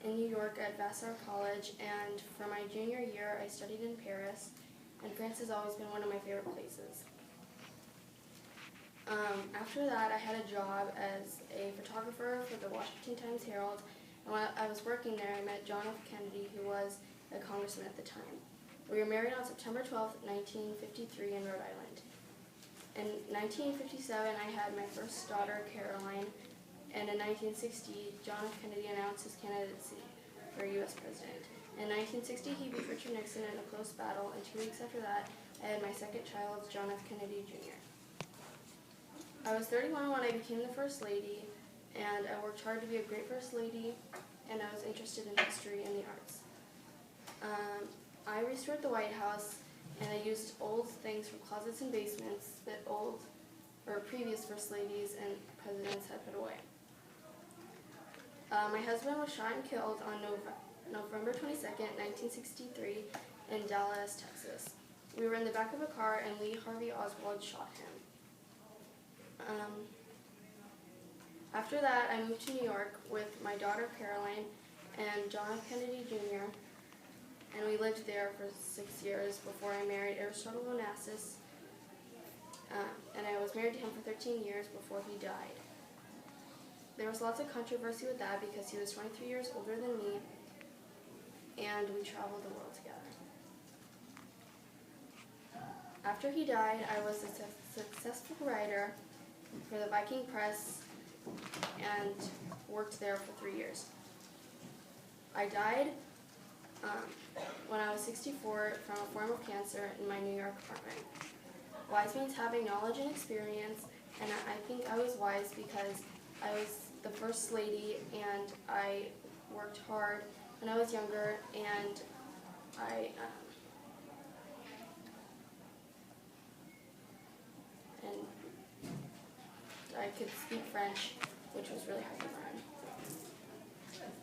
in New York at Vassar College, and for my junior year I studied in Paris, and France has always been one of my favorite places. After that, I had a job as a photographer for the Washington Times-Herald, and when I was working there, I met John F. Kennedy, who was a congressman at the time. We were married on September 12, 1953 in Rhode Island. In 1957, I had my first daughter, Caroline, and in 1960, John F. Kennedy announced his candidacy for U.S. president. In 1960, he beat Richard Nixon in a close battle, and 2 weeks after that, I had my second child, John F. Kennedy, Jr. I was 31 when I became the First Lady, and I worked hard to be a great First Lady, and I was interested in history and the arts. I restored the White House, and I used old things from closets and basements that previous First Ladies and presidents had put away. My husband was shot and killed on November 22nd, 1963 in Dallas, Texas. We were in the back of a car, and Lee Harvey Oswald shot him. After that, I moved to New York with my daughter Caroline and John F. Kennedy Jr., and we lived there for 6 years before I married Aristotle Onassis, and I was married to him for 13 years before he died. There was lots of controversy with that because he was 23 years older than me, and we traveled the world together. After he died, I was a successful writer for the Viking Press and worked there for 3 years. I died when I was 64 from a form of cancer in my New York apartment. Wise means having knowledge and experience, and I think I was wise because I was the First Lady and I worked hard when I was younger, and I could speak French, which was really hard to learn.